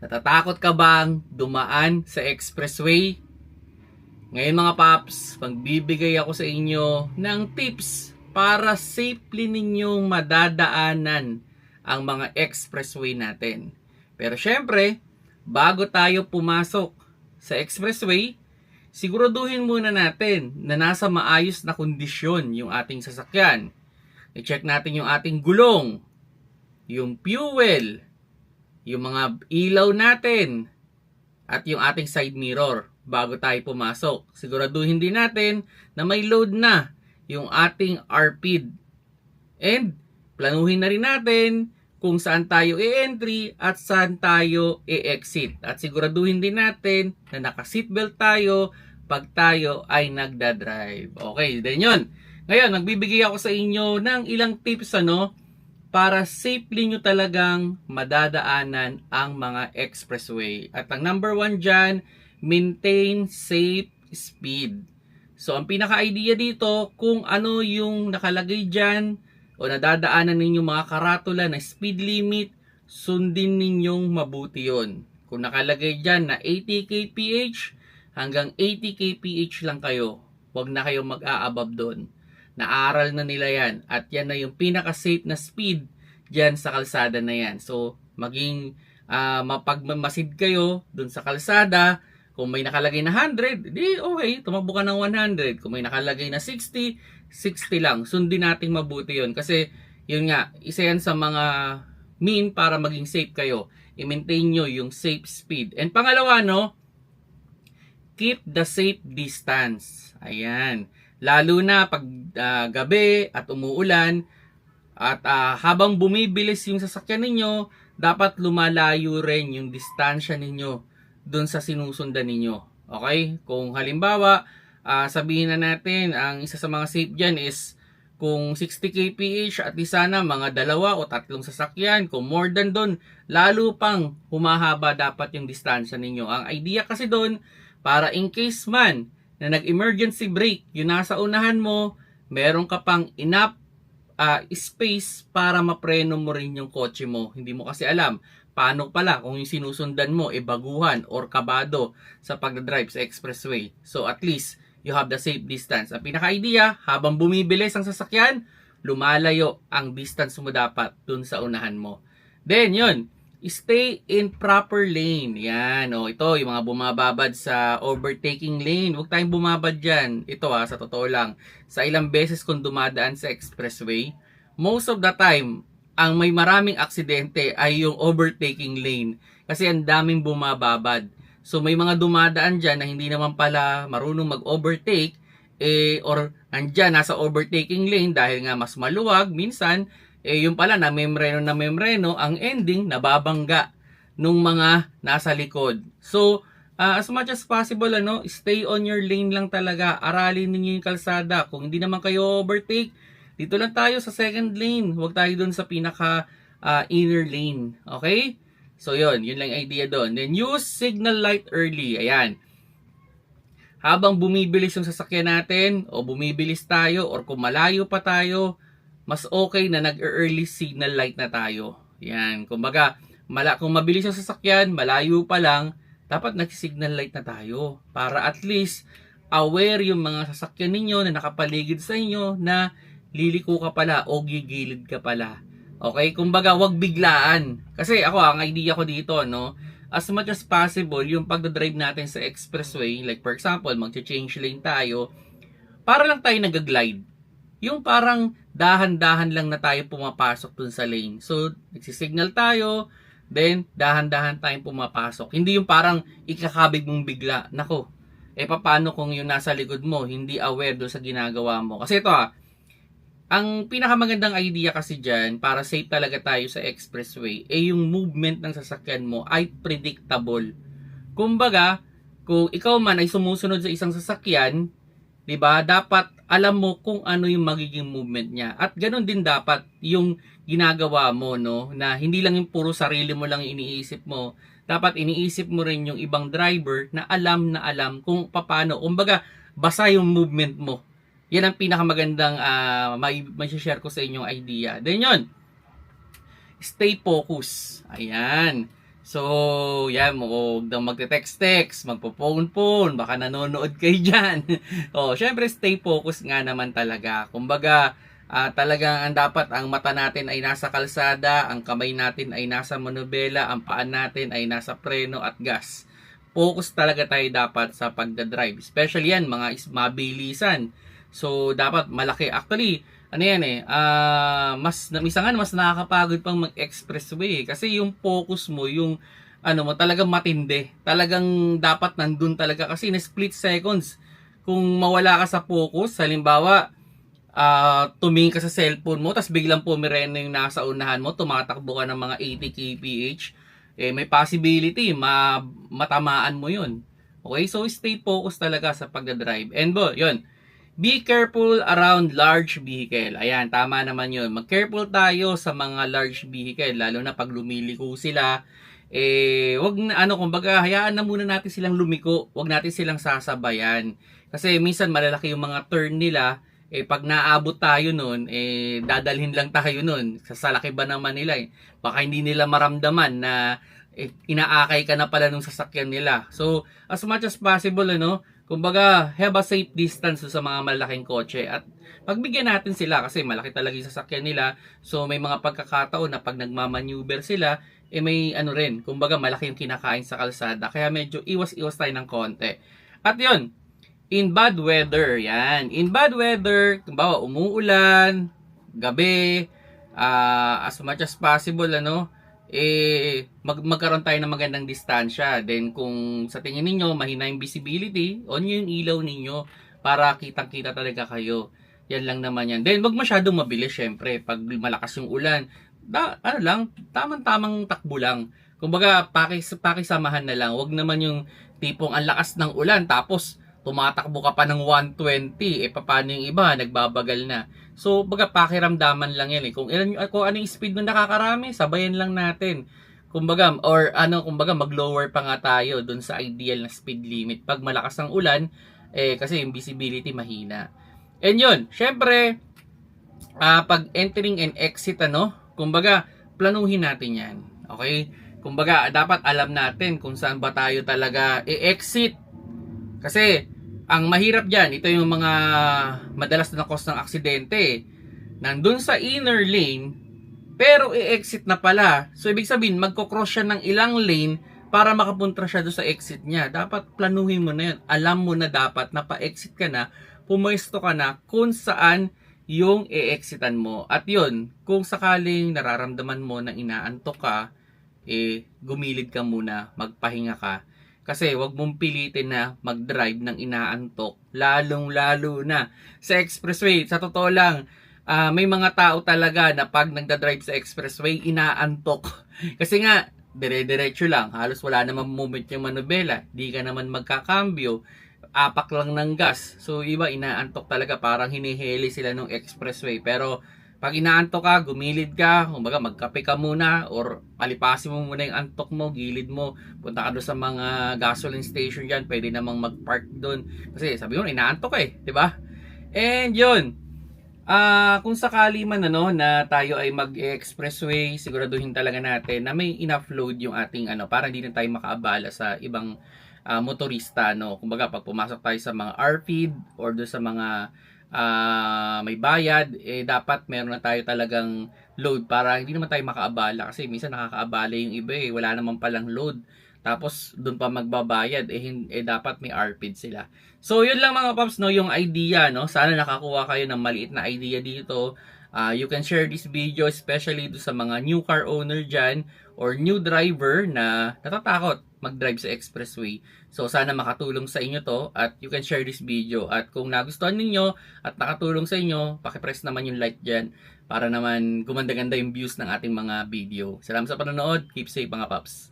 Natatakot ka bang dumaan sa expressway? Ngayon mga paps, magbibigay ako sa inyo ng tips para safely ninyong madadaanan ang mga expressway natin. Pero syempre, bago tayo pumasok sa expressway, siguraduhin muna natin na nasa maayos na kondisyon yung ating sasakyan. I-check natin yung ating gulong, yung fuel, yung mga ilaw natin, at yung ating side mirror bago tayo pumasok. Siguraduhin din natin na may load na yung ating RPD. And planuhin na rin natin kung saan tayo i-entry at saan tayo i-exit. At siguraduhin din natin na naka-seatbelt tayo pag tayo ay nagdadrive. Okay, then yun. Ngayon, nagbibigay ako sa inyo ng ilang tips para safely nyo talagang madadaanan ang mga expressway. At ang number 1 dyan, maintain safe speed. So, ang pinaka-idea dito, kung ano yung nakalagay dyan o nadadaanan ninyo mga karatula na speed limit, sundin ninyong mabuti yon. Kung nakalagay dyan na 80 kph, hanggang 80 kph lang kayo. Huwag na kayo mag-aabove doon. Naaral na nila yan. At yan na yung pinaka-safe na speed dyan sa kalsada na yan. So, maging mapagmamasid kayo dun sa kalsada. Kung may nakalagay na 100, di okay, tumakbo ka ng 100. Kung may nakalagay na 60, 60 lang. Sundin natin mabuti yon. Kasi, yun nga, isa yan sa mga mean para maging safe kayo. I-maintain nyo yung safe speed. And pangalawa, keep the safe distance. Ayan. Lalo na pag gabi at umuulan at habang bumibilis yung sasakyan ninyo, dapat lumalayo rin yung distansya ninyo dun sa sinusundan ninyo. Okay? Kung halimbawa, sabihin na natin, ang isa sa mga safe dyan is kung 60 kph at di sana mga 2 o 3 sasakyan. Kung more than dun, lalo pang humahaba dapat yung distansya ninyo. Ang idea kasi dun, para in case man na nag-emergency brake, yung nasa unahan mo, meron ka pang enough space para mapreno mo rin yung kotse mo. Hindi mo kasi alam paano pala kung yung sinusundan mo baguhan or kabado sa pagdadrive sa expressway. So at least you have the safe distance. Ang pinaka-idea, habang bumibilis ang sasakyan, lumalayo ang distance mo dapat dun sa unahan mo. Then yun, stay in proper lane. Yan, ito, yung mga bumababad sa overtaking lane. Huwag tayong bumabad dyan. Ito sa totoo lang. Sa ilang beses kung dumadaan sa expressway, most of the time, ang may maraming aksidente ay yung overtaking lane. Kasi ang daming bumababad. So may mga dumadaan dyan na hindi naman pala marunong mag-overtake, or nandyan, nasa overtaking lane dahil nga mas maluwag, minsan, yung pala na membreno, ang ending nababangga nung mga nasa likod. So, as much as possible, stay on your lane lang talaga. Aralin niyo yung kalsada. Kung hindi naman kayo overtake, dito lang tayo sa second lane. Huwag tayo dun sa pinaka inner lane. Okay? So, yun lang idea doon. Then, use signal light early. Ayan. Habang bumibilis yung sasakyan natin, o bumibilis tayo, or kung malayo pa tayo, mas okay na nag-early signal light na tayo. Yan. Kumbaga, kung mabilis yung sasakyan, malayo pa lang, dapat nag-signal light na tayo. Para at least, aware yung mga sasakyan ninyo na nakapaligid sa inyo na liliko ka pala o gigilid ka pala. Okay? Kumbaga, wag biglaan. Kasi ako, ang idea ko dito, as much as possible, yung pagdadrive natin sa expressway, like for example, mag-change lane tayo, para lang tayo nag-glide. Yung parang dahan-dahan lang na tayo pumapasok dun sa lane. So, nagsisignal tayo, then dahan-dahan tayong pumapasok. Hindi yung parang ikakabig mong bigla. Nako, paano kung yung nasa likod mo, hindi aware dun sa ginagawa mo? Kasi ito ang pinakamagandang idea kasi dyan, para safe talaga tayo sa expressway, yung movement ng sasakyan mo ay predictable. Kumbaga, kung ikaw man ay sumusunod sa isang sasakyan, 'di ba? Dapat alam mo kung ano yung magiging movement niya. At ganoon din dapat yung ginagawa mo, na hindi lang yung puro sarili mo lang iniisip mo. Dapat iniisip mo rin yung ibang driver na alam kung paano. Kumbaga, basa yung movement mo. Yan ang pinakamagandang may share ko sa inyong idea. Then yun, stay focused. Ayan. So, yan, huwag daw magte-text-text, magpo-phone-phone, baka nanonood kayo dyan. Syempre, stay focused nga naman talaga. Kumbaga, talagang ang dapat, ang mata natin ay nasa kalsada, ang kamay natin ay nasa manubela, ang paan natin ay nasa preno at gas. Focus talaga tayo dapat sa pagdadrive. Especially yan, mga mabilisan. So, dapat malaki. Actually, ano yan minsan mas nakakapagod pang mag-expressway kasi yung focus mo, yung talagang matindi. Talagang dapat nandun talaga kasi in split seconds kung mawala ka sa focus, halimbawa tumingin ka sa cellphone mo tapos biglang pumireno yung nasa unahan mo, tumatakbo ka ng mga 80 kph, may possibility matamaan mo yun. Okay, so stay focused talaga sa pagdadrive. And yun, be careful around large vehicle. Ayan, tama naman yun. Mag-careful tayo sa mga large vehicle, lalo na pag lumiliko sila. Wag na, kumbaga, hayaan na muna natin silang lumiko. Wag natin silang sasabayan. Kasi minsan malalaki yung mga turn nila. Pag naabot tayo nun, dadalhin lang tayo nun. Sasalaki ba naman nila Baka hindi nila maramdaman na inaakay ka na pala nung sasakyan nila. So, as much as possible, kumbaga, have a safe distance sa mga malaking kotse at pagbigyan natin sila kasi malaki talaga yung sasakyan nila. So, may mga pagkakataon na pag nagmamaneuver sila, may rin, kumbaga malaki yung kinakain sa kalsada. Kaya medyo iwas-iwas tayo ng konti. At yun, in bad weather, yan. In bad weather, kumbaga umuulan, gabi, as much as possible, magkaroon tayo ng magandang distansya. Then kung sa tingin ninyo mahina yung visibility, on yung ilaw ninyo para kitang-kita talaga kayo. Yan lang naman yan. Then wag masyadong mabilis syempre pag malakas yung ulan. Tamang-tamang takbo lang. Kumbaga pakisamahan na lang. Wag naman yung tipong ang lakas ng ulan tapos tumatakbo ka pa ng 120, paano yung iba, nagbabagal na. So, pakiramdaman lang yan Kung ano yung speed ng nakakarami, sabayan lang natin. Kumbaga, mag-lower pa nga tayo dun sa ideal na speed limit. Pag malakas ang ulan, kasi yung visibility mahina. And yun, syempre, pag entering and exit, kumbaga, planuhin natin yan. Okay? Kumbaga, dapat alam natin kung saan ba tayo talaga i-exit. Kasi, ang mahirap dyan, ito yung mga madalas na cause ng aksidente. Nandun sa inner lane, pero i-exit na pala. So, ibig sabihin, magkocross siya ng ilang lane para makapunta siya doon sa exit niya. Dapat planuhin mo na yun. Alam mo na dapat na pa-exit ka na, pumwesto ka na kung saan yung i-exitan mo. At yun, kung sakaling nararamdaman mo na inaantok ka, gumilid ka muna, magpahinga ka. Kasi wag mong pilitin na mag-drive ng inaantok, lalong-lalo na sa expressway. Sa totoo lang, may mga tao talaga na pag nagda-drive sa expressway, inaantok. Kasi nga, dire-diretso lang, halos wala namang movement yung manubela, di ka naman magkakambyo, apak lang ng gas. So iba, inaantok talaga, parang hinihili sila ng expressway. Pero pag inaantok ka, gumilid ka, kumbaga magkape ka muna or palipasin mo muna yung antok mo, gilid mo, punta ka doon sa mga gasoline station dyan, pwede namang mag-park doon. Kasi sabi mo, inaantok di ba? And yun, kung sakali man na tayo ay mag-expressway, siguraduhin talaga natin na may enough load yung ating para hindi na tayo makaabala sa ibang motorista. Kumbaga, pag pumasok tayo sa mga RFID or doon sa mga may bayad, dapat meron na tayo talagang load para hindi naman tayo makaabala kasi minsan nakakaabala yung iba wala naman palang load tapos doon pa magbabayad dapat may RPID sila. So yun lang mga paps yung idea sana nakakuha kayo ng maliit na idea dito. You can share this video especially do sa mga new car owner dyan or new driver na natatakot mag-drive sa expressway. So sana makatulong sa inyo to at you can share this video. At kung nagustuhan ninyo at nakatulong sa inyo, pakipress naman yung like dyan para naman gumanda-ganda yung views ng ating mga video. Salamat sa panonood. Keep safe mga paps.